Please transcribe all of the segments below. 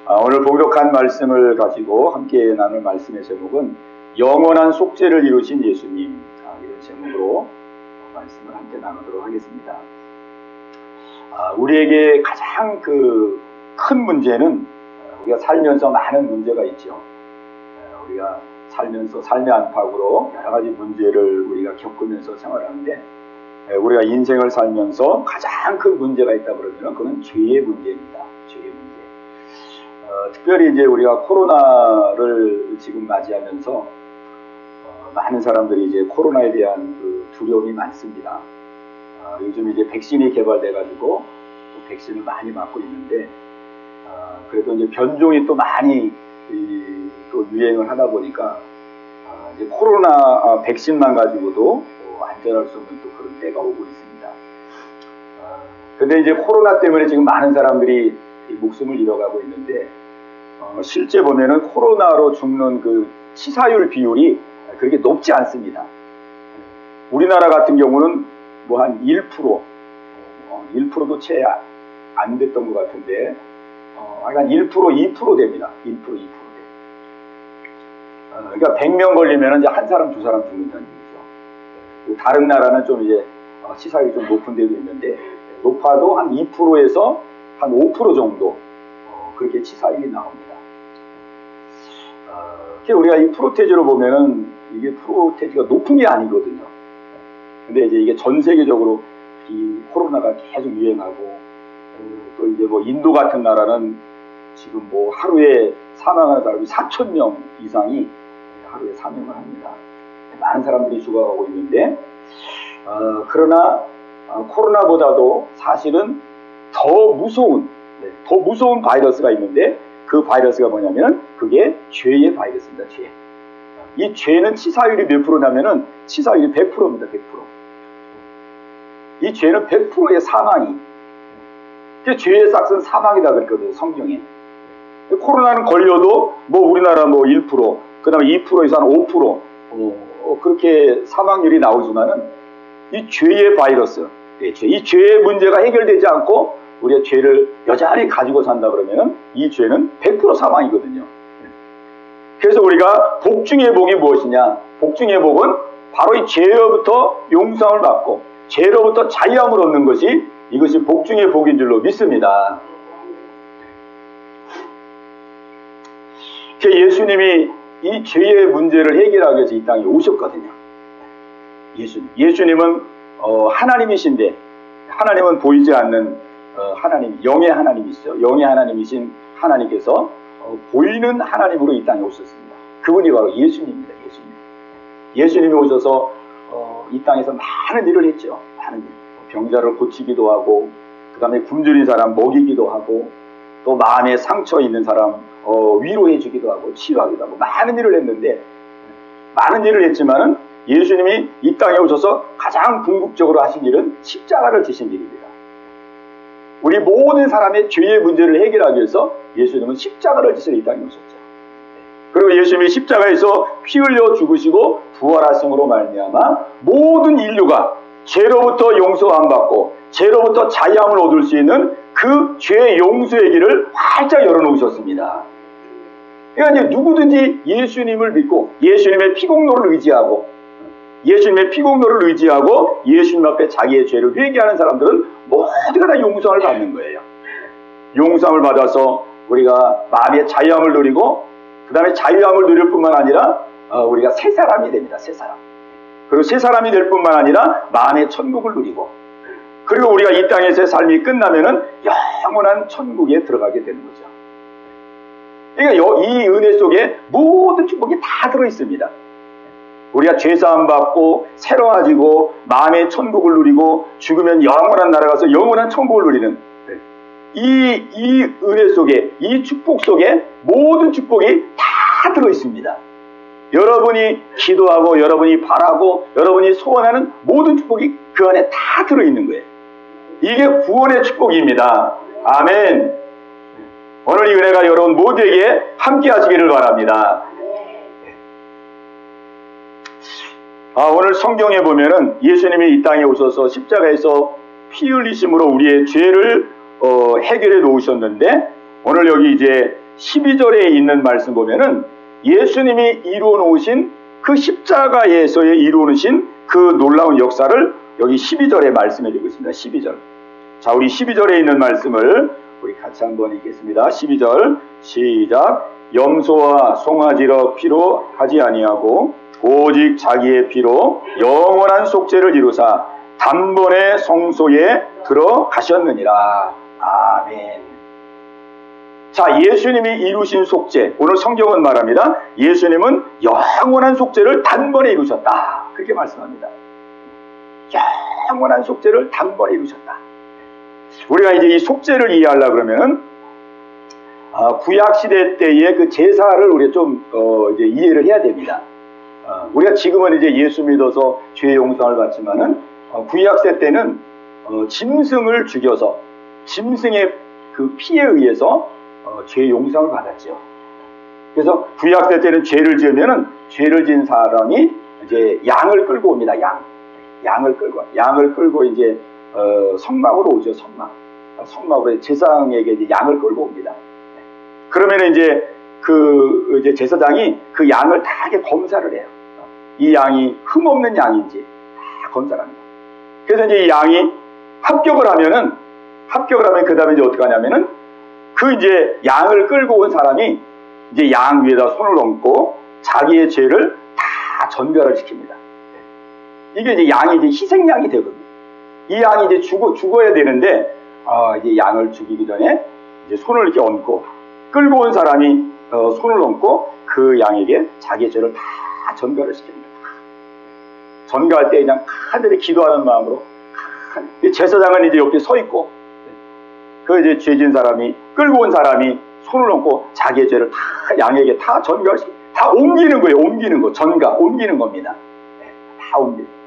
오늘 봉독한 말씀을 가지고 함께 나눌 말씀의 제목은 영원한 속죄를 이루신 예수님, 이런 제목으로 말씀을 함께 나누도록 하겠습니다. 우리에게 가장 큰 문제는 우리가 살면서 많은 문제가 있죠. 우리가 살면서 삶의 안팎으로 여러 가지 문제를 우리가 겪으면서 생활하는데, 우리가 인생을 살면서 가장 큰 문제가 있다 그러면 그건 죄의 문제입니다. 죄의 문제. 특별히 이제 우리가 코로나를 지금 맞이하면서 많은 사람들이 이제 코로나에 대한 두려움이 많습니다. 요즘 이제 백신이 개발돼가지고 또 백신을 많이 맞고 있는데, 그래도 이제 변종이 또 많이 또 유행을 하다 보니까 이제 코로나 백신만 가지고도 안전할 수 없는 또 그런 때가 오고 있습니다. 근데 이제 코로나 때문에 지금 많은 사람들이 목숨을 잃어가고 있는데, 실제 보면은 코로나로 죽는 그 치사율 비율이 그렇게 높지 않습니다. 우리나라 같은 경우는 뭐 한 1%도 채 안 됐던 것 같은데, 한 1%, 2% 됩니다. 1%, 2% 돼요. 그러니까 100명 걸리면 이제 한 사람, 두 사람 죽는다는 얘기죠. 다른 나라는 좀 이제 치사율이 좀 높은 데도 있는데, 높아도 한 2%에서 한 5% 정도 그렇게 치사율이 나옵니다. 우리가 이 프로테지로 보면은 이게 프로테지가 높은 게 아니거든요. 근데 이제 이게 전 세계적으로 이 코로나가 계속 유행하고, 또 이제 뭐 인도 같은 나라는 지금 뭐 하루에 사망하는 사람이 4,000명 이상이 하루에 사망을 합니다. 많은 사람들이 죽어가고 있는데, 그러나 코로나보다도 사실은 더 무서운 바이러스가 있는데, 그 바이러스가 뭐냐면 그게 죄의 바이러스입니다. 죄. 이 죄는 치사율이 몇 프로냐면은 치사율이 100%입니다. 100%. 이 죄는 100%의 사망이. 죄의 싹은 사망이다 그랬거든요, 성경에. 코로나는 걸려도 뭐 우리나라 뭐 1%, 그 다음에 2%에서 한 5%, 그렇게 사망률이 나오지만은 이 죄의 바이러스, 이 죄의 문제가 해결되지 않고 우리가 죄를 여전히 가지고 산다 그러면은 이 죄는 100% 사망이거든요. 그래서 우리가 복중의 복이 무엇이냐? 복중의 복은 바로 이 죄로부터 용서함을 받고 죄로부터 자유함을 얻는 것이, 이것이 복중의 복인 줄로 믿습니다. 예수님이 이 죄의 문제를 해결하기 위해서 이 땅에 오셨거든요. 예수님은 하나님이신데, 하나님은 보이지 않는 하나님, 영의 하나님이시죠. 영의 하나님이신 하나님께서 보이는 하나님으로 이 땅에 오셨습니다. 그분이 바로 예수님입니다. 예수님이 오셔서 이 땅에서 많은 일을 했죠. 많은 일. 병자를 고치기도 하고, 그 다음에 굶주린 사람 먹이기도 하고, 또 마음에 상처 있는 사람 위로해 주기도 하고, 치료하기도 하고, 많은 일을 했는데, 많은 일을 했지만은 예수님이 이 땅에 오셔서 가장 궁극적으로 하신 일은 십자가를 지신 일입니다. 우리 모든 사람의 죄의 문제를 해결하기 위해서 예수님은 십자가를 지시러 이 땅에 오셨죠. 그리고 예수님이 십자가에서 피 흘려 죽으시고 부활하심으로 말미암아 모든 인류가 죄로부터 용서함 받고 죄로부터 자유함을 얻을 수 있는 그 죄의 용서의 길을 활짝 열어놓으셨습니다. 그러니까 이제 누구든지 예수님을 믿고 예수님의 피공로를 의지하고 예수님 앞에 자기의 죄를 회개하는 사람들은 모두가 다 용서를 받는 거예요. 용서를 받아서 우리가 마음의 자유함을 누리고, 그 다음에 자유함을 누릴 뿐만 아니라 우리가 새 사람이 됩니다. 새 사람. 그리고 새 사람이 될 뿐만 아니라 마음의 천국을 누리고, 그리고 우리가 이 땅에서의 삶이 끝나면은 영원한 천국에 들어가게 되는 거죠. 그러니까 이 은혜 속에 모든 축복이 다 들어있습니다. 우리가 죄사함 받고 새로워지고 마음의 천국을 누리고 죽으면 영원한 나라 가서 영원한 천국을 누리는 이 은혜 속에, 이 축복 속에 모든 축복이 다 들어있습니다. 여러분이 기도하고 여러분이 바라고 여러분이 소원하는 모든 축복이 그 안에 다 들어있는 거예요. 이게 구원의 축복입니다. 아멘. 오늘 이 은혜가 여러분 모두에게 함께 하시기를 바랍니다. 오늘 성경에 보면은 예수님이 이 땅에 오셔서 십자가에서 피 흘리심으로 우리의 죄를 해결해 놓으셨는데, 오늘 여기 이제 12절에 있는 말씀 보면은 예수님이 이루어 놓으신 그 십자가에서의 이루어 놓으신 그 놀라운 역사를 여기 12절에 말씀해 주고 있습니다. 12절. 자, 우리 12절에 있는 말씀을 우리 같이 한번 읽겠습니다. 12절 시작. 염소와 송아지로 피로 하지 아니하고 오직 자기의 피로 영원한 속죄를 이루사 단번에 성소에 들어가셨느니라. 아멘. 자, 예수님이 이루신 속죄, 오늘 성경은 말합니다. 예수님은 영원한 속죄를 단번에 이루셨다. 그렇게 말씀합니다. 영원한 속죄를 단번에 이루셨다. 우리가 이제 이 속죄를 이해하려고 그러면은 구약 시대 때의 그 제사를 우리가 좀 이제 이해를 해야 됩니다. 우리가 지금은 이제 예수 믿어서 죄 용서를 받지만은 구약 시대 때는 짐승을 죽여서 짐승의 그 피에 의해서 죄 용서를 받았죠. 그래서 구약 시대 때는 죄를 지으면은 죄를 지은 사람이 이제 양을 끌고 옵니다. 양을 끌고 이제 성막으로 오죠. 성막으로 제사장에게 이제 양을 끌고 옵니다. 그러면 이제 이제 제사장이 그 양을 다 이렇게 검사를 해요. 이 양이 흠없는 양인지 다 검사를 합니다. 그래서 이제 이 양이 합격을 하면 그 다음에 이제 어떻게 하냐면은 그 이제 양을 끌고 온 사람이 이제 양 위에다 손을 얹고 자기의 죄를 다 전가를 시킵니다. 이게 이제 양이 이제 희생양이 되거든요. 이 양이 이제 죽어야 되는데, 이제 양을 죽이기 전에 이제 손을 이렇게 얹고, 끌고 온 사람이 손을 얹고 그 양에게 자기의 죄를 다 전가를 시킵니다. 전가할 때 그냥 하늘에 기도하는 마음으로, 제사장은 이제 옆에 서 있고, 그 이제 죄진 사람이, 끌고 온 사람이 손을 얹고 자기의 죄를 다 양에게 다 전가를 시킵니다. 다 옮기는 거예요. 옮기는 겁니다. 다 옮기는.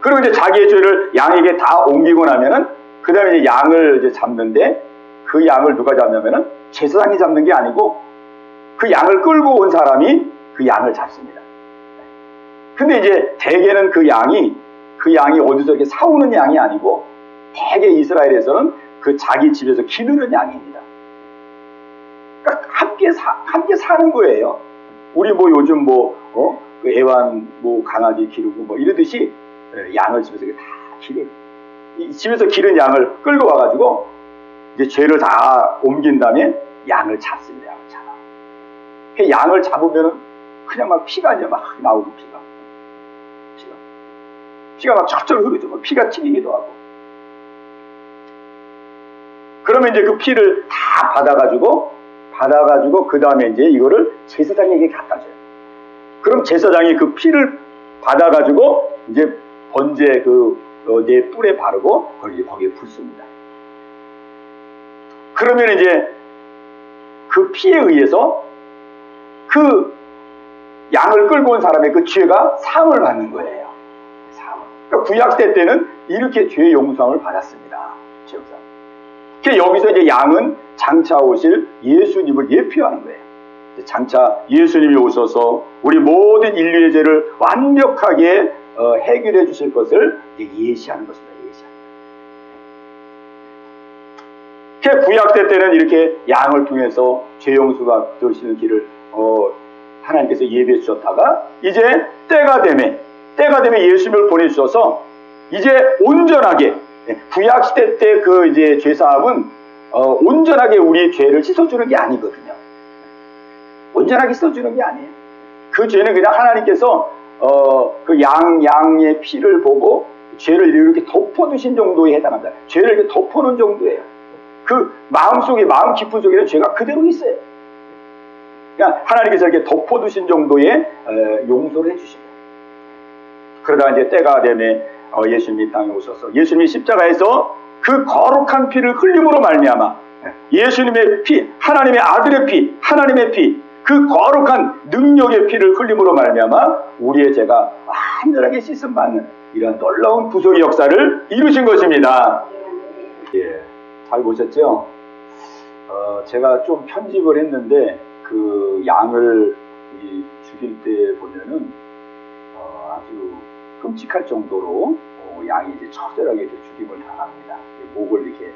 그리고 이제 자기의 죄를 양에게 다 옮기고 나면은, 그 다음에 이제 양을 이제 잡는데, 그 양을 누가 잡냐면은, 제사장이 잡는 게 아니고, 그 양을 끌고 온 사람이 그 양을 잡습니다. 근데 이제 대개는 그 양이 어디서 이렇게 사오는 양이 아니고, 대개 이스라엘에서는 그 자기 집에서 기르는 양입니다. 그러니까 함께 사는 거예요. 우리 뭐 요즘 그 애완 강아지 기르고 이러듯이 양을 집에서 다 집에서 기른 양을 끌고 와가지고 이제 죄를 다 옮긴 다음에 양을 잡습니다. 양을 잡으면은 그냥 막 피가 이제 막 나오고 피가 막 절절 흐르죠. 피가 튀기기도 하고. 그러면 이제 그 피를 다 받아가지고 그 다음에 이제 이거를 제사장에게 갖다 줘요. 그럼 제사장이 그 피를 받아가지고 이제 번제 내 뿔에 바르고 거기에 붓습니다. 그러면 이제 그 피에 의해서 그 양을 끌고 온 사람의 그 죄가 사함을 받는 거예요. 그러니까 구약시대 때는 이렇게 죄 용서함을 받았습니다. 여기서 이제 양은 장차 오실 예수님을 예표하는 거예요. 장차 예수님이 오셔서 우리 모든 인류의 죄를 완벽하게 해결해 주실 것을 예시하는 것입니다. 구약시대 때는 이렇게 양을 통해서 죄 용서가 되시는 길을 하나님께서 예비해 주셨다가 이제 때가 되면 예수님을 보내주셔서 이제 온전하게 구약시대 때 그 이제 죄사함은 온전하게 우리의 죄를 씻어주는 게 아니거든요. 온전하게 씻어주는 게 아니에요. 그 죄는 그냥 하나님께서 그 양의 피를 보고 죄를 이렇게 덮어두신 정도에 해당합니다. 죄를 이렇게 덮어놓은 정도예요. 그 마음 깊은 속에는 죄가 그대로 있어요. 그러니까 하나님께서 이렇게 덮어두신 정도의 용서를 해주십니다. 그러다 이제 때가 되면 예수님이 땅에 오셔서 예수님이 십자가에서 그 거룩한 피를 흘림으로 말미암아 예수님의 피, 하나님의 아들의 피, 하나님의 피, 그 거룩한 능력의 피를 흘림으로 말미암아 우리의 죄가 완전하게 씻음 받는 이런 놀라운 구속의 역사를 이루신 것입니다. 예, 잘 보셨죠? 제가 좀 편집을 했는데 그 양을 죽일 때 보면은 아주 끔찍할 정도로 양이 이제 처절하게 이제 죽임을 당합니다. 목을 이렇게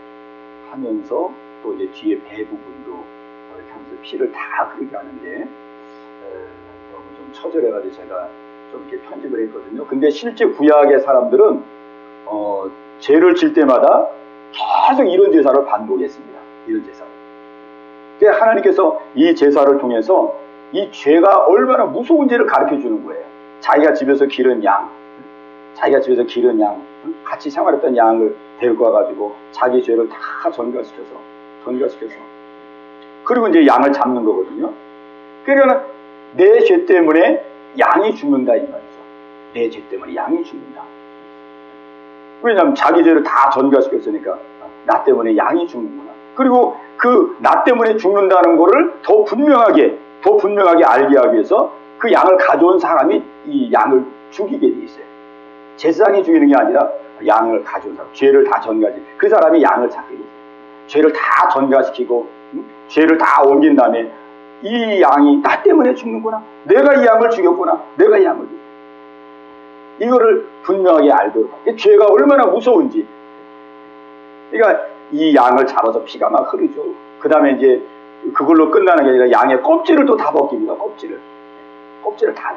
하면서 또 이제 뒤에 배 부분도 이렇게 하면서 피를 다 흐르게 하는데 너무 좀 처절해가지고 제가 좀 이렇게 편집을 했거든요. 근데 실제 구약의 사람들은 죄를 질 때마다 계속 이런 제사를 반복했습니다. 이런 제사를. 그러니까 하나님께서 이 제사를 통해서 이 죄가 얼마나 무서운지를 가르쳐 주는 거예요. 자기가 집에서 기른 양, 같이 생활했던 양을 데리고 와가지고 자기 죄를 다 전가시켜서 그리고 이제 양을 잡는 거거든요. 그러니까 내 죄 때문에 양이 죽는다 이 말이죠. 내 죄 때문에 양이 죽는다. 왜냐하면 자기 죄를 다 전가시켰으니까 나 때문에 양이 죽는구나. 그리고 그 나 때문에 죽는다는 거를 더 분명하게 알게 하기 위해서 그 양을 가져온 사람이 이 양을 죽이게 돼 있어요. 제사장이 죽이는 게 아니라 양을 가져온 사람, 죄를 다 전가시, 그 사람이 양을 잡게 돼 있어요. 죄를 다 전가시키고 죄를 다 옮긴 다음에 이 양이 나 때문에 죽는구나. 내가 이 양을 죽였구나. 내가 이 양을 죽였구나. 이거를 분명하게 알도록. 죄가 얼마나 무서운지. 그러니까 이 양을 잡아서 피가 막 흐르죠. 그 다음에 이제 그걸로 끝나는 게 아니라 양의 껍질을 또 다 벗깁니다. 껍질을 다.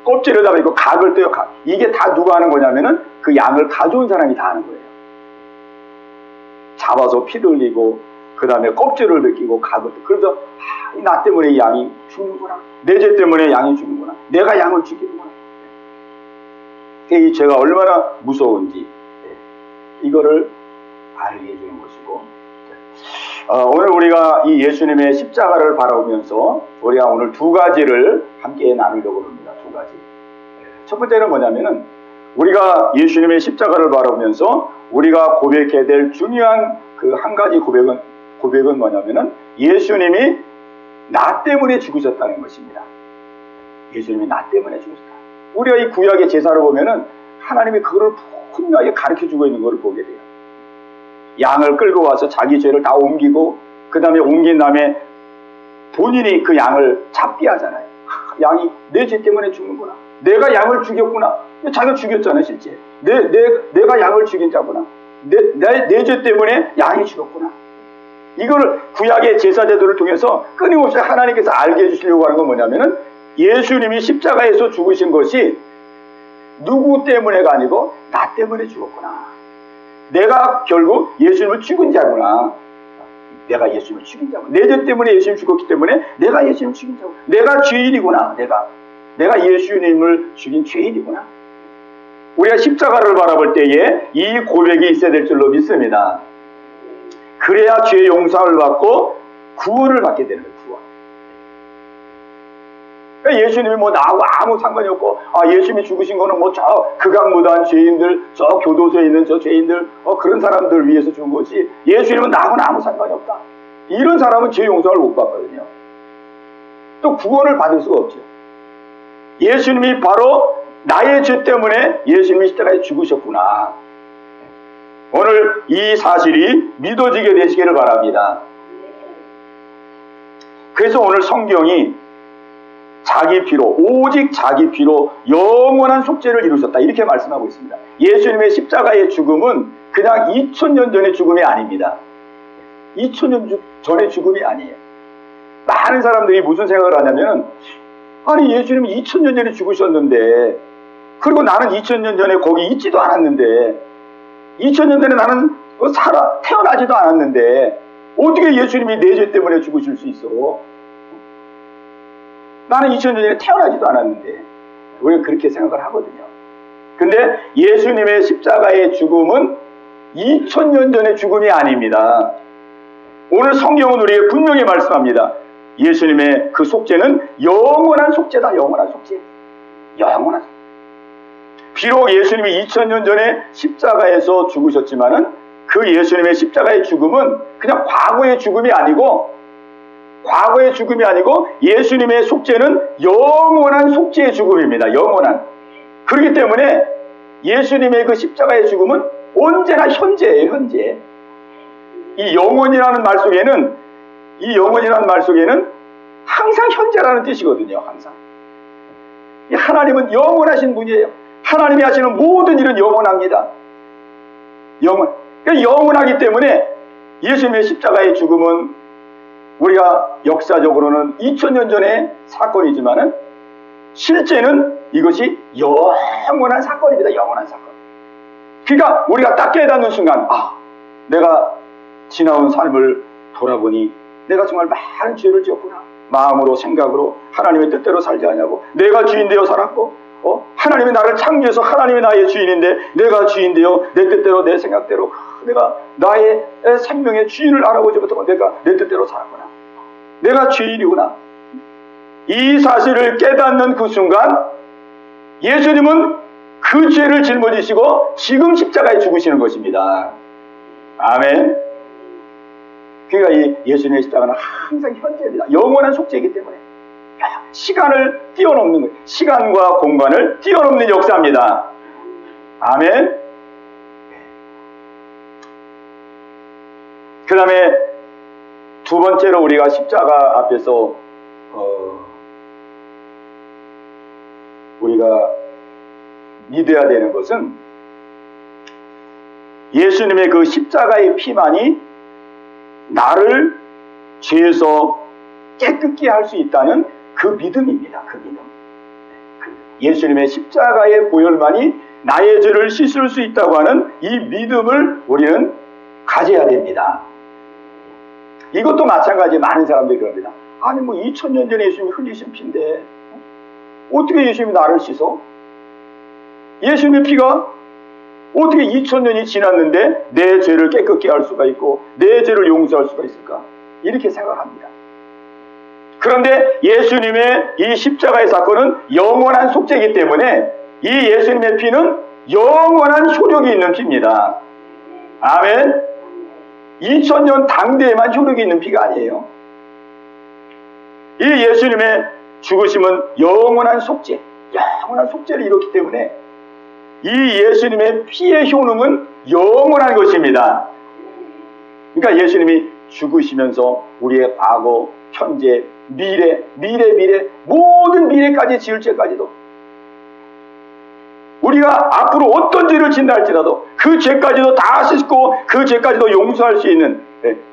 껍질을 다 벗기고 각을 떼요. 각. 이게 다 누가 하는 거냐면은 그 양을 가져온 사람이 다 하는 거예요. 잡아서 피 흘리고 그 다음에 껍질을 벗기고 각을 떼고. 그래서 나 때문에 이 양이 죽는구나. 내 죄 때문에 양이 죽는구나. 내가 양을 죽이는구나. 이 죄가 얼마나 무서운지 이거를 알게 해주는 것이고, 오늘 우리가 이 예수님의 십자가를 바라보면서 우리가 오늘 두 가지를 함께 나누려고 합니다. 두 가지. 첫 번째는 뭐냐면은 우리가 예수님의 십자가를 바라보면서 우리가 고백해야 될 중요한 그 한 가지 고백은 뭐냐면은 예수님이 나 때문에 죽으셨다는 것입니다. 예수님이 나 때문에 죽으셨다. 우리가 이 구약의 제사를 보면은 하나님이 그거를 분명하게 가르쳐주고 있는 것을 보게 돼요. 양을 끌고 와서 자기 죄를 다 옮기고 그 다음에 옮긴 다음에 본인이 그 양을 잡게 하잖아요. 양이 내 죄 때문에 죽는구나. 내가 양을 죽였구나. 자기가 죽였잖아요. 실제 내가 양을 죽인 자구나. 내 죄 때문에 양이 죽었구나. 이걸 구약의 제사 제도를 통해서 끊임없이 하나님께서 알게 해주시려고 하는 건 뭐냐면은 예수님이 십자가에서 죽으신 것이 누구 때문에가 아니고 나 때문에 죽었구나. 내가 결국 예수님을 죽인 자구나. 내가 예수님을 죽인 자구나. 내 죄 때문에 예수님이 죽었기 때문에 내가 예수님을 죽인 자구나. 내가 죄인이구나. 내가 예수님을 죽인 죄인이구나. 우리가 십자가를 바라볼 때에 이 고백이 있어야 될 줄로 믿습니다. 그래야 죄 용서를 받고 구원을 받게 되는 거예요. 구원. 그러니까 예수님이 뭐 나하고 아무 상관이 없고 예수님이 죽으신 거는 뭐 저 극악무도한 죄인들, 저 교도소에 있는 저 죄인들, 그런 사람들 위해서 죽은 거지 예수님은 나하고는 아무 상관이 없다. 이런 사람은 죄 용서를 못 받거든요. 또 구원을 받을 수가 없죠. 예수님이 바로 나의 죄 때문에 예수님이 십자가에 죽으셨구나. 오늘 이 사실이 믿어지게 되시기를 바랍니다. 그래서 오늘 성경이 자기 피로, 오직 자기 피로 영원한 속죄를 이루셨다 이렇게 말씀하고 있습니다. 예수님의 십자가의 죽음은 그냥 2000년 전의 죽음이 아닙니다. 2000년 전의 죽음이 아니에요. 많은 사람들이 무슨 생각을 하냐면 아니 예수님이 2000년 전에 죽으셨는데 그리고 나는 2000년 전에 거기 있지도 않았는데 2000년 전에 나는 태어나지도 않았는데 어떻게 예수님이 내 죄 때문에 죽으실 수 있어? 나는 2000년 전에 태어나지도 않았는데 우리가 그렇게 생각을 하거든요. 근데 예수님의 십자가의 죽음은 2000년 전의 죽음이 아닙니다. 오늘 성경은 우리에게 분명히 말씀합니다. 예수님의 그 속죄는 영원한 속죄다. 영원한 속죄. 영원한 속죄. 비록 예수님이 2000년 전에 십자가에서 죽으셨지만은 그 예수님의 십자가의 죽음은 그냥 과거의 죽음이 아니고 예수님의 속죄는 영원한 속죄의 죽음입니다. 영원한. 그렇기 때문에 예수님의 그 십자가의 죽음은 언제나 현재예요. 현재. 이 영원이라는 말 속에는 항상 현재라는 뜻이거든요. 항상. 하나님은 영원하신 분이에요. 하나님이 하시는 모든 일은 영원합니다. 영원하기 때문에 예수님의 십자가의 죽음은 우리가 역사적으로는 2000년 전의 사건이지만은 실제는 이것이 영원한 사건입니다. 영원한 사건. 그러니까 우리가 딱 깨닫는 순간, 내가 지나온 삶을 돌아보니 내가 정말 많은 죄를 지었구나. 마음으로 생각으로 하나님의 뜻대로 살지 않냐고. 내가 주인 되어 살았고 하나님이 나를 창조해서 하나님이 나의 주인인데 내가 주인 되어 내 뜻대로 내 생각대로 내가 나의 생명의 주인을 알아보지 못하고 내가 내 뜻대로 살았구나. 내가 주인이구나. 이 사실을 깨닫는 그 순간 예수님은 그 죄를 짊어지시고 지금 십자가에 죽으시는 것입니다. 아멘. 그러니까 이 예수님의 십자가는 항상 현재입니다. 영원한 속죄이기 때문에 시간을 뛰어넘는 거예요. 시간과 공간을 뛰어넘는 역사입니다. 아멘. 그 다음에 두 번째로 우리가 십자가 앞에서 우리가 믿어야 되는 것은 예수님의 그 십자가의 피만이 나를 죄에서 깨끗게 할 수 있다는 그 믿음입니다. 그 믿음. 예수님의 십자가의 보혈만이 나의 죄를 씻을 수 있다고 하는 이 믿음을 우리는 가져야 됩니다. 이것도 마찬가지 많은 사람들이 그럽니다. 아니 2000년 전에 예수님이 흘리신 피인데 어떻게 예수님이 나를 씻어? 예수님의 피가 어떻게 2000년이 지났는데 내 죄를 깨끗게 할 수가 있고 내 죄를 용서할 수가 있을까? 이렇게 생각합니다. 그런데 예수님의 이 십자가의 사건은 영원한 속죄이기 때문에 이 예수님의 피는 영원한 효력이 있는 피입니다. 아멘. 2000년 당대에만 효력이 있는 피가 아니에요. 이 예수님의 죽으심은 영원한 속죄, 영원한 속죄를 이뤘기 때문에 이 예수님의 피의 효능은 영원한 것입니다. 그러니까 예수님이 죽으시면서 우리의 과거, 현재, 미래, 모든 미래까지 지을 죄까지도 우리가 앞으로 어떤 죄를 진다 할지라도 그 죄까지도 다 씻고 그 죄까지도 용서할 수 있는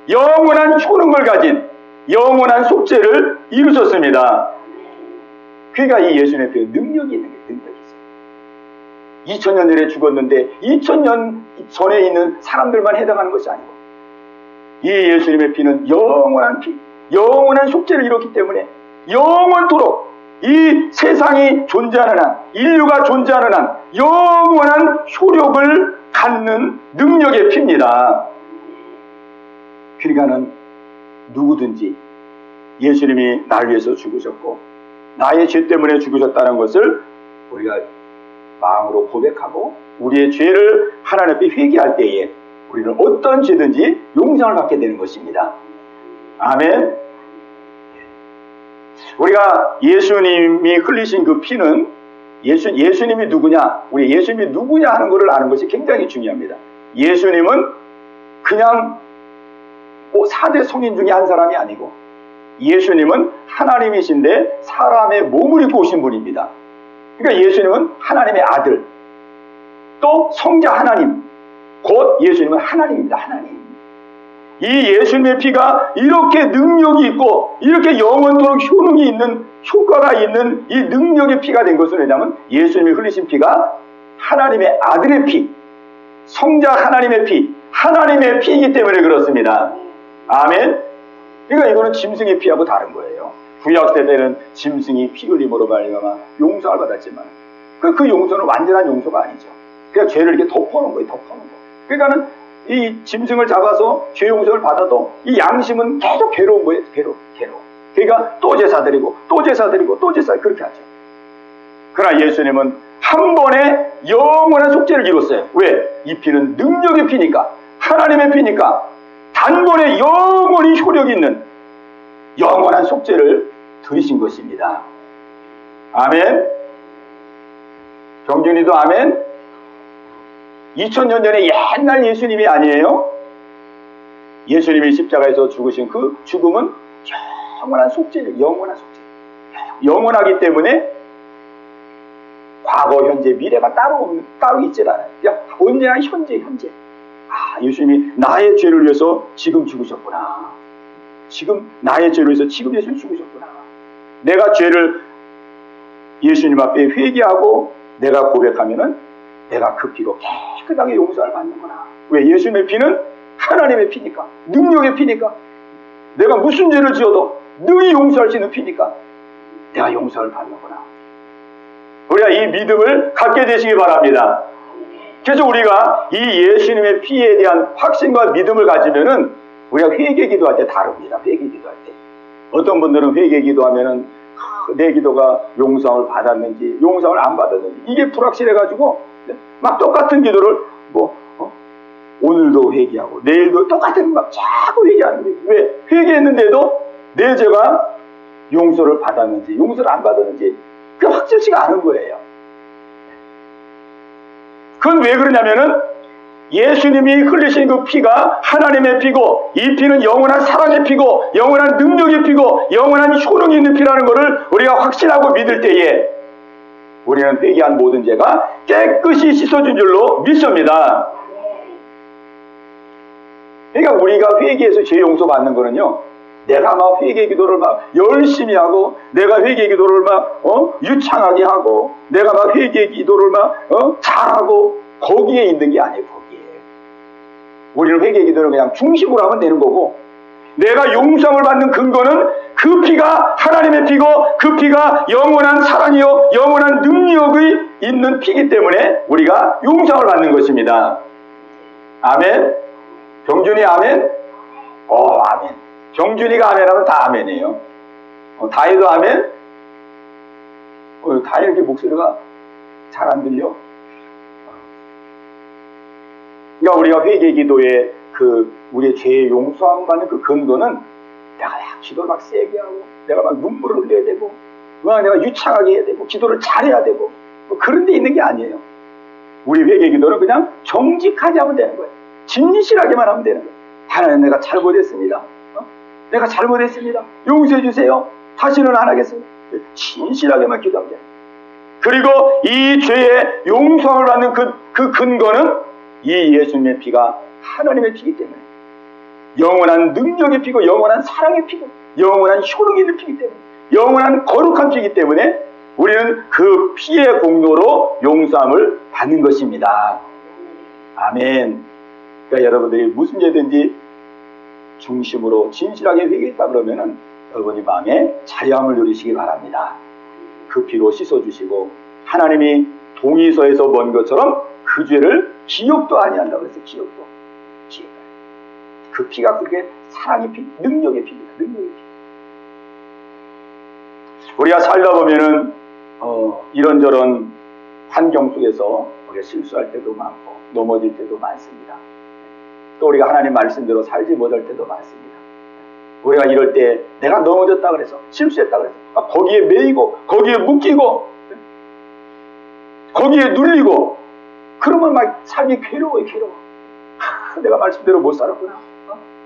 영원한 효능을 가진 영원한 속죄를 이루셨습니다. 그러니까 이 예수님의 피에 능력이 있는 게 능력이 있어요. 2000년 전에 죽었는데 2000년 전에 있는 사람들만 해당하는 것이 아니고 이 예수님의 피는 영원한 피, 영원한 속죄를 이뤘기 때문에 영원토록 이 세상이 존재하는 한, 인류가 존재하는 한 영원한 효력을 갖는 능력의 피입니다. 그러니까는 누구든지 예수님이 나를 위해서 죽으셨고 나의 죄 때문에 죽으셨다는 것을 우리가 마음으로 고백하고 우리의 죄를 하나님 앞에 회개할 때에 우리는 어떤 죄든지 용서를 받게 되는 것입니다. 아멘. 우리가 예수님이 흘리신 그 피는 예수님이 누구냐, 우리 예수님이 누구냐 하는 것을 아는 것이 굉장히 중요합니다. 예수님은 그냥 4대 성인 중에 한 사람이 아니고 예수님은 하나님이신데 사람의 몸을 입고 오신 분입니다. 그러니까 예수님은 하나님의 아들, 또 성자 하나님, 곧 예수님은 하나님입니다. 하나님. 이 예수님의 피가 이렇게 능력이 있고 이렇게 영원토록 효능이 있는, 효과가 있는 이 능력의 피가 된 것은 왜냐하면 예수님이 흘리신 피가 하나님의 아들의 피, 성자 하나님의 피, 하나님의 피이기 때문에 그렇습니다. 아멘. 그러니까 이거는 짐승의 피하고 다른 거예요. 구약시대 때는 짐승이 피 흘림으로 말미암아 용서를 받았지만 그 용서는 완전한 용서가 아니죠. 그냥 죄를 이렇게 덮어놓은 거예요. 덮어놓은 거. 그러니까는 이 짐승을 잡아서 죄 용서를 받아도 이 양심은 계속 괴로운 거예요. 괴로워. 그러니까 또 제사 드리고 또 제사 드리고 또 제사 그렇게 하죠. 그러나 예수님은 한 번에 영원한 속죄를 이뤘어요. 왜? 이 피는 능력의 피니까, 하나님의 피니까 단번에 영원히 효력이 있는 영원한 속죄를 드리신 것입니다. 아멘. 경준이도 아멘. 2000년 전에 옛날 예수님이 아니에요. 예수님이 십자가에서 죽으신 그 죽음은 영원한 속죄예요. 영원한 속죄. 영원하기 때문에 과거, 현재, 미래가 따로 있질 않아요. 언제나 현재. 예수님이 나의 죄를 위해서 지금 죽으셨구나. 지금 나의 죄로 해서 지금 예수님 죽으셨구나. 내가 죄를 예수님 앞에 회개하고 내가 고백하면은 내가 그 피로 깨끗하게 용서를 받는구나. 왜? 예수님의 피는 하나님의 피니까, 능력의 피니까, 내가 무슨 죄를 지어도 능히 용서할 수 있는 피니까 내가 용서를 받는구나. 우리가 이 믿음을 갖게 되시기 바랍니다. 그래서 우리가 이 예수님의 피에 대한 확신과 믿음을 가지면은 우리가 회개 기도할 때 다릅니다. 회개 기도할 때 어떤 분들은 회개 기도하면은 내 기도가 용서를 받았는지 용서를 안 받았는지 이게 불확실해가지고 막 똑같은 기도를 오늘도 회개하고 내일도 똑같은 막 자꾸 회개하는 거예요. 왜? 회개했는데도 내 죄가 용서를 받았는지 용서를 안 받았는지 그 확실치가 않은 거예요. 그건 왜 그러냐면은 예수님이 흘리신 그 피가 하나님의 피고 이 피는 영원한 사랑의 피고 영원한 능력의 피고 영원한 효능이 있는 피라는 것을 우리가 확신하고 믿을 때에 우리는 회개한 모든 죄가 깨끗이 씻어준 줄로 믿습니다. 그러니까 우리가 회개해서 죄 용서받는 거는요, 내가 막 회개 기도를 막 열심히 하고 내가 회개 기도를 막 유창하게 하고 내가 막 회개 기도를 막 잘하고 거기에 있는 게 아니에요. 거기에 우리는 회개 기도를 그냥 중심으로 하면 되는 거고, 내가 용서를 받는 근거는 그 피가 하나님의 피고 그 피가 영원한 사랑이요 영원한 능력이 있는 피이기 때문에 우리가 용서를 받는 것입니다. 아멘. 경준이 아멘. 아멘. 경준이가 아멘하면 다 아멘이에요. 다혜도 아멘. 다혜 이렇게 목소리가 잘 안 들려. 그러니까 우리가 회개 기도에 우리의 죄의 용서함 받는 그 근거는 내가 막 기도를 막 세게 하고 내가 막 눈물을 흘려야 되고 내가 유창하게 해야 되고 기도를 잘해야 되고 그런 데 있는 게 아니에요. 우리 회개 기도는 그냥 정직하게 하면 되는 거예요. 진실하게만 하면 되는 거예요. 하나님, 내가 잘못했습니다. 내가 잘못했습니다. 용서해 주세요. 다시는 안 하겠습니다. 진실하게만 기도하면 돼요. 그리고 이 죄의 용서를 받는 그 근거는 이 예수님의 피가 하나님의 피이기 때문에 영원한 능력의 피고 영원한 사랑의 피고 영원한 효능이 있는 피이기 때문에 영원한 거룩한 피이기 때문에 우리는 그 피의 공로로 용서함을 받는 것입니다. 아멘. 그러니까 여러분들이 무슨 죄든지 중심으로 진실하게 회개했다 그러면은 여러분이 마음에 자유함을 누리시기 바랍니다. 그 피로 씻어주시고 하나님이 동의서에서 먼 것처럼 그 죄를 기억도 아니한다고 해서 기억도. 그 피가 그게 사랑의 피, 능력의 피입니다. 능력의 피. 우리가 살다 보면은 이런저런 환경 속에서 우리가 실수할 때도 많고 넘어질 때도 많습니다. 또 우리가 하나님 말씀대로 살지 못할 때도 많습니다. 우리가 이럴 때 내가 넘어졌다 그래서 실수했다 그래서 거기에 매이고 거기에 묶이고 거기에 눌리고 그러면 막 삶이 괴로워요. 내가 말씀대로 못 살았구나.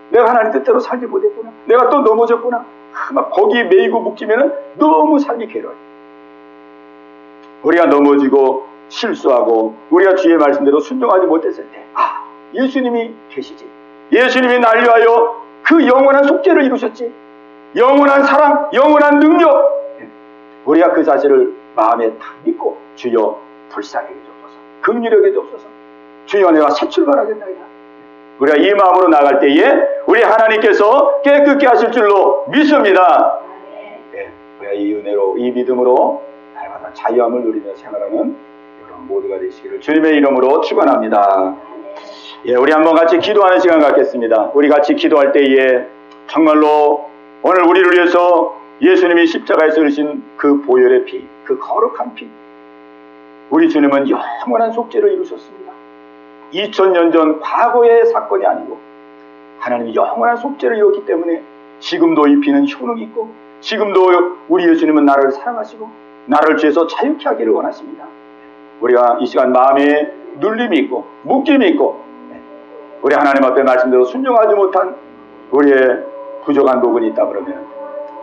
내가 하나님 뜻대로 살지 못했구나. 내가 또 넘어졌구나. 막 거기에 매이고 묶이면 너무 삶이 괴로워요. 우리가 넘어지고 실수하고 우리가 주의 말씀대로 순종하지 못했을 때 예수님이 계시지. 예수님이 날 위하여 그 영원한 속죄를 이루셨지. 영원한 사랑, 영원한 능력. 우리가 그 사실을 마음에 딱 믿고 주여 불쌍히 해주옵소서. 긍휼하게 해주옵소서. 주여 내가 새 출발하겠나이다. 우리가 이 마음으로 나갈 때에 우리 하나님께서 깨끗게 하실 줄로 믿습니다. 네, 우리가 이 은혜로 이 믿음으로 날마다 자유함을 누리며 생활하는 여러분 모두가 되시기를 주님의 이름으로 축원합니다. 예, 우리 한번 같이 기도하는 시간 갖겠습니다. 우리 같이 기도할 때에 정말로 오늘 우리를 위해서 예수님이 십자가에서 흘리신 그 보혈의 피, 그 거룩한 피, 우리 주님은 영원한 속죄를 이루셨습니다. 2000년 전 과거의 사건이 아니고 하나님이 영원한 속죄를 이뤘기 때문에 지금도 이 피는 효능이 있고 지금도 우리 예수님은 나를 사랑하시고 나를 죄에서 자유케 하기를 원하십니다. 우리가 이 시간 마음에 눌림이 있고 묶임이 있고 우리 하나님 앞에 말씀대로 순종하지 못한 우리의 부족한 부분이 있다 그러면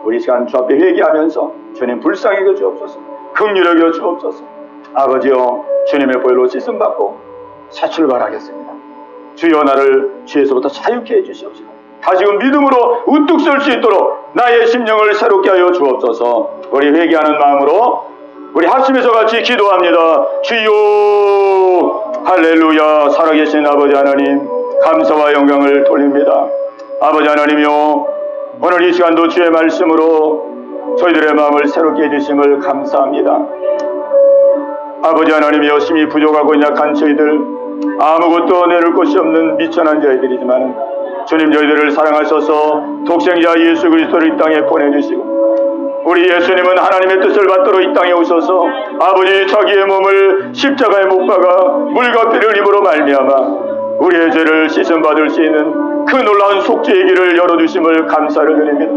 우리 시간 주 앞에 회개하면서 주님 불쌍히 여겨 주옵소서. 긍휼히 여겨 주옵소서. 아버지여 주님의 보혈로 씻음 받고 새 출발하겠습니다. 주여 나를 죄에서부터 자유케 해주시옵소서. 다시금 믿음으로 우뚝 설 수 있도록 나의 심령을 새롭게 하여 주옵소서. 우리 회개하는 마음으로 우리 합심해서 같이 기도합니다. 주여, 할렐루야. 살아계신 아버지 하나님, 감사와 영광을 돌립니다. 아버지 하나님이여, 오늘 이 시간도 주의 말씀으로 저희들의 마음을 새롭게 해주심을 감사합니다. 아버지 하나님이여, 심히 부족하고 약한 저희들, 아무것도 내놓을 것이 없는 미천한 저희들이지만 주님, 저희들을 사랑하셔서 독생자 예수 그리스도를 이 땅에 보내주시고, 우리 예수님은 하나님의 뜻을 받들어 이 땅에 오셔서 아버지 자기의 몸을 십자가에 못 박아 물과 피를 흘림으로 말미암아 우리의 죄를 씻음받을 수 있는 그 놀라운 속죄의 길을 열어주심을 감사를 드립니다.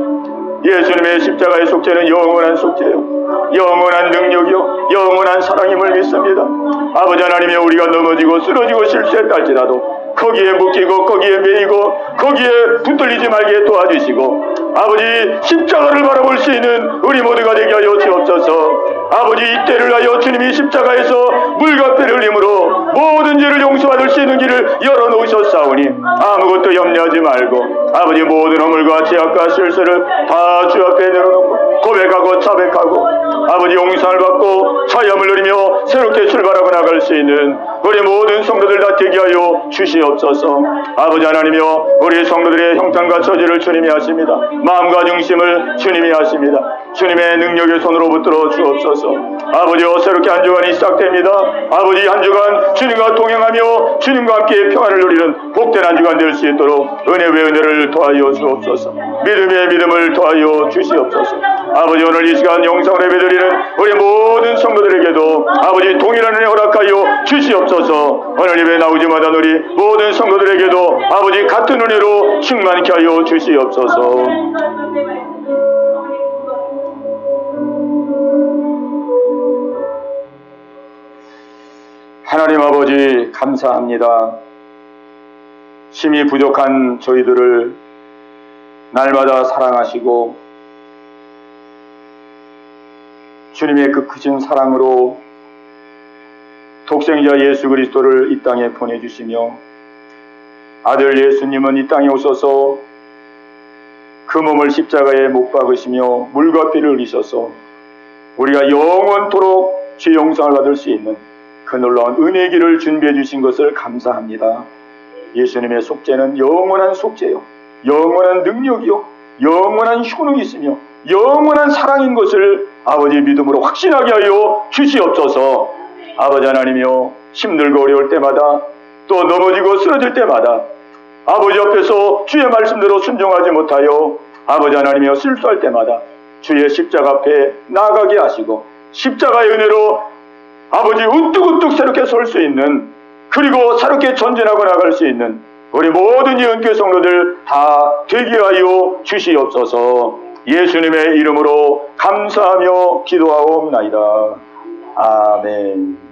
예수님의 십자가의 속죄는 영원한 속죄요, 영원한 능력이요, 영원한 사랑임을 믿습니다. 아버지 하나님이 우리가 넘어지고 쓰러지고 실수했다 할지라도 거기에 묶이고 거기에 매이고 거기에 붙들리지 말게 도와주시고, 아버지 십자가를 바라볼 수 있는 우리 모두가 되게 하여 주옵소서. 아버지, 이때를 하여 주님이 십자가에서 물과 피를 흘림으로 모든 죄를 용서받을 수 있는 길을 열어놓으셨사오니 아무것도 염려하지 말고 아버지 모든 허물과 죄악과 실수를 다 주 앞에 내려놓고 고백하고 자백하고 아버지 용서를 받고 사함을 누리며 새롭게 출발하고 나갈 수 있는 우리 모든 성도들 다 되게 하여 주시옵소서. 아버지 하나님이여, 우리 성도들의 형편과 처지를 주님이 하십니다. 마음과 중심을 주님이 하십니다. 주님의 능력의 손으로 붙들어 주옵소서. 아버지여, 새롭게 한 주간이 시작됩니다. 아버지, 한 주간 주님과 동행하며 주님과 함께 평안을 누리는 복된 한 주간 될 수 있도록 은혜 외 은혜를 더하여 주옵소서. 믿음의 믿음을 더하여 주시옵소서. 아버지, 오늘 이 시간 영상을 예배드리는 우리 모든 성도들에게도 아버지 동일한 은혜 허락하여 주시옵소서. 오늘 예배 나오지마다 우리 모든 성도들에게도 아버지 같은 은혜로 충만케 하여 주시옵소서. 하나님 아버지, 감사합니다. 심히 부족한 저희들을 날마다 사랑하시고 주님의 그 크신 사랑으로 독생자 예수 그리스도를 이 땅에 보내주시며 아들 예수님은 이 땅에 오셔서 그 몸을 십자가에 못 박으시며 물과 피를 흘리셔서 우리가 영원토록 죄 용서를 받을 수 있는 그 놀라운 은혜의 길을 준비해 주신 것을 감사합니다. 예수님의 속죄는 영원한 속죄요, 영원한 능력이요, 영원한 효능이 있으며 영원한 사랑인 것을 아버지 믿음으로 확신하게 하여 주시옵소서. 아버지 하나님이여, 힘들고 어려울 때마다 또 넘어지고 쓰러질 때마다 아버지 옆에서 주의 말씀대로 순종하지 못하여 아버지 하나님이여 실수할 때마다 주의 십자가 앞에 나아가게 하시고 십자가의 은혜로 아버지 우뚝우뚝 새롭게 설 수 있는, 그리고 새롭게 전진하고 나갈 수 있는 우리 모든 예언교회 성도들 다 되게 하여 주시옵소서. 예수님의 이름으로 감사하며 기도하옵나이다. 아멘.